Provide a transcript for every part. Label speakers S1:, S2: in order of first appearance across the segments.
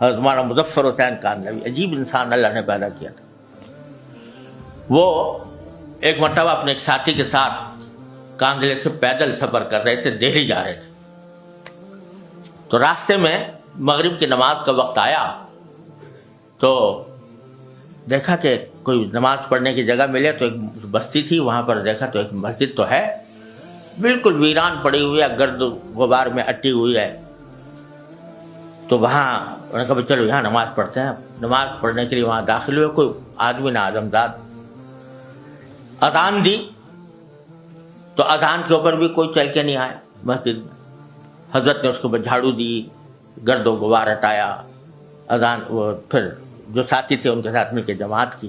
S1: حضرت مولانا مظفر حسین کاندھلوی، عجیب انسان اللہ نے پیدا کیا تھا. وہ ایک مرتبہ اپنے ایک ساتھی کے ساتھ کاندھلے سے پیدل سفر کر رہے تھے، دہلی جا رہے تھے. تو راستے میں مغرب کی نماز کا وقت آیا تو دیکھا کہ کوئی نماز پڑھنے کی جگہ ملے، تو ایک بستی تھی وہاں پر دیکھا تو ایک مسجد تو ہے بالکل ویران پڑی ہوئی ہے، گرد غبار میں اٹی ہوئی ہے. تو وہاں انہوں نے کہا چلو یہاں نماز پڑھتے ہیں. نماز پڑھنے کے لیے وہاں داخل ہوئے، کوئی آدمی نہ آدمزاد. اذان دی تو اذان کے اوپر بھی کوئی چل کے نہیں آیا مسجد میں. حضرت نے اس کے اوپر جھاڑو دی، گرد و غبار ہٹایا، اذان وہ پھر جو ساتھی تھے ان کے ساتھ مل کے جماعت کی.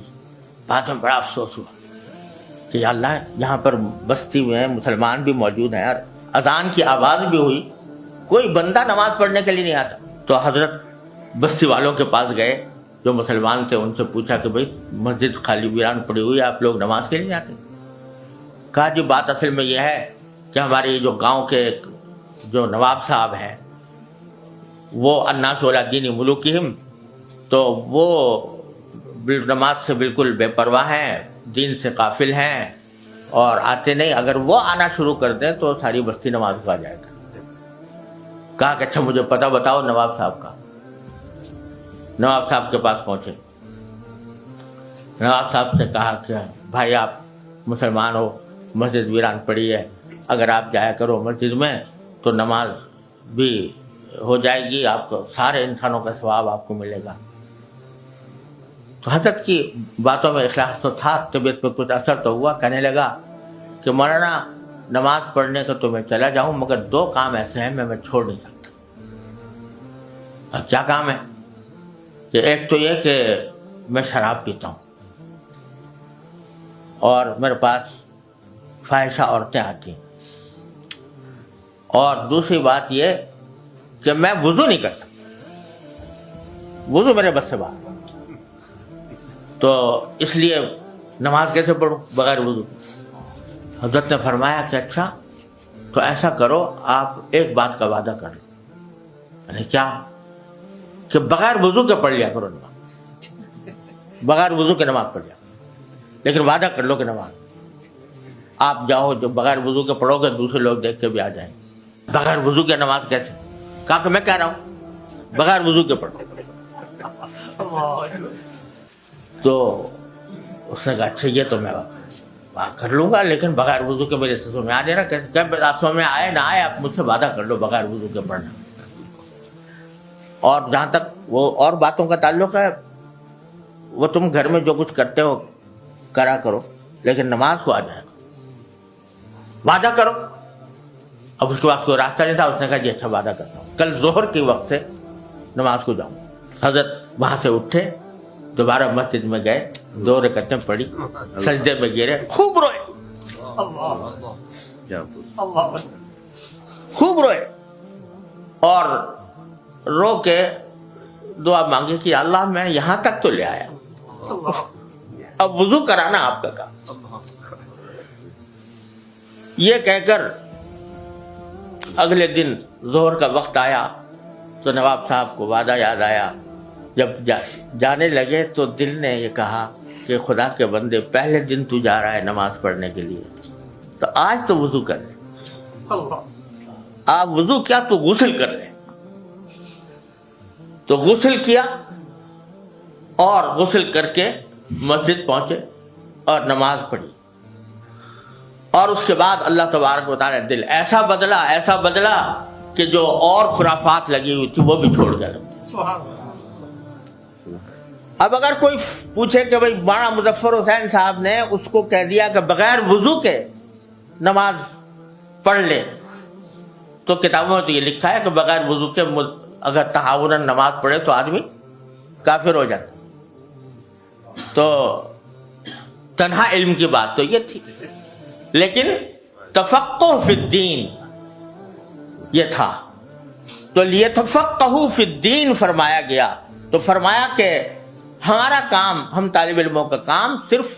S1: بعد میں بڑا افسوس ہوا کہ یا اللہ یہاں پر بستی میں مسلمان بھی موجود ہیں اور اذان کی آواز بھی ہوئی، کوئی بندہ نماز پڑھنے کے لیے نہیں آتا. تو حضرت بستی والوں کے پاس گئے جو مسلمان تھے، ان سے پوچھا کہ بھئی مسجد خالی ویران پڑی ہوئی ہے، آپ لوگ نماز کے لیے نہیں آتے؟ کہا جی بات اصل میں یہ ہے کہ ہمارے جو گاؤں کے جو نواب صاحب ہیں وہ الناس ولا دین ملوکہم، تو وہ نماز سے بالکل بے پرواہ ہیں، دین سے غافل ہیں اور آتے نہیں. اگر وہ آنا شروع کر دیں تو ساری بستی نماز کو آ جائے گا. کہا کہ اچھا مجھے پتہ بتاؤ نواب صاحب کا. نواب صاحب کے پاس پہنچے. نواب صاحب سے کہا کہ بھائی آپ مسلمان ہو، مسجد ویران پڑی ہے، اگر آپ جایا کرو مسجد میں تو نماز بھی ہو جائے گی، آپ کو سارے انسانوں کا ثواب آپ کو ملے گا. تو حضرت کی باتوں میں اخلاص تو تھا، طبیعت پہ کچھ اثر تو ہوا. کہنے لگا کہ مولانا نماز پڑھنے کا تو میں چلا جاؤں مگر دو کام ایسے ہیں میں چھوڑ نہیں سکتا. کیا کام ہے؟ کہ ایک تو یہ کہ میں شراب پیتا ہوں اور میرے پاس فاحشہ عورتیں آتی ہیں، اور دوسری بات یہ کہ میں وضو نہیں کر سکتا، وضو میرے بس سے باہر. تو اس لیے نماز کیسے پڑھوں بغیر وضو؟ حضرت نے فرمایا کہ اچھا تو ایسا کرو، آپ ایک بات کا وعدہ کر لو. یعنی کیا؟ کہ بغیر وضو کے پڑھ لیا کرو نماز، بغیر وضو کے نماز پڑھ لیا کرو، لیکن وعدہ کر لو کہ نماز آپ جاؤ جو بغیر وضو کے پڑھو گے دوسرے لوگ دیکھ کے بھی آ جائیں گے. بغیر وضو کے نماز کیسے؟ کہا کہ میں کہہ رہا ہوں بغیر وضو کے پڑھو. تو اس نے کہا اچھا یہ تو میں کر لوں گا، لیکن بغیر وضو کے میرے سمجھ میں آ جائے نا. کیا آپ سمجھ میں آئے نہ آئے آپ مجھ سے وعدہ کر لو بغیر وضو کے پڑھنا. اور جہاں تک وہ اور باتوں کا تعلق ہے وہ تم گھر میں جو کچھ کرتے ہو کرا کرو، لیکن نماز کو آ جائے گا، وعدہ کرو. اب اس کے بعد کوئی راستہ نہیں تھا. اس نے کہا جی اچھا وعدہ کرتا ہوں، کل ظہر کے وقت سے نماز کو جاؤں. حضرت وہاں سے اٹھے، دوبارہ مسجد میں گئے، 2 رکعتیں پڑھی، سجدے میں گرے، خوب روئے، خوب روئے اور رو کے دعا مانگی کہ اللہ میں یہاں تک تو لے آیا، اب وضو کرانا آپ کا کام. یہ کہہ کر اگلے دن ظہر کا وقت آیا تو نواب صاحب کو وعدہ یاد آیا. جب جانے لگے تو دل نے یہ کہا کہ خدا کے بندے پہلے دن تو جا رہا ہے نماز پڑھنے کے لیے تو آج تو وضو کر لے. آپ وضو کیا تو غسل کر لے. تو غسل کیا اور غسل کر کے مسجد پہنچے اور نماز پڑھی. اور اس کے بعد اللہ تبارک و تعالی دل ایسا بدلا کہ جو اور خرافات لگی ہوئی تھی وہ بھی چھوڑ گیا. اب اگر کوئی پوچھے کہ بھئی مولانا مظفر حسین صاحب نے اس کو کہہ دیا کہ بغیر وضو کے نماز پڑھ لے، تو کتابوں میں تو یہ لکھا ہے کہ بغیر وضو کے اگر تہاوناً نماز پڑھے تو آدمی کافر ہو جاتا. تو تنہا علم کی بات تو یہ تھی، لیکن تفقہ فی الدین یہ تھا. تو لیتفقہوا فی الدین فرمایا گیا. تو فرمایا کہ ہمارا کام، ہم طالب علموں کا کام صرف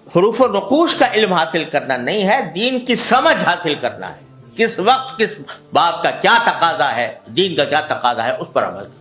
S1: حروف و نقوش کا علم حاصل کرنا نہیں ہے، دین کی سمجھ حاصل کرنا ہے. کس وقت کس بات کا کیا تقاضا ہے، دین کا کیا تقاضا ہے، اس پر عمل کرنا.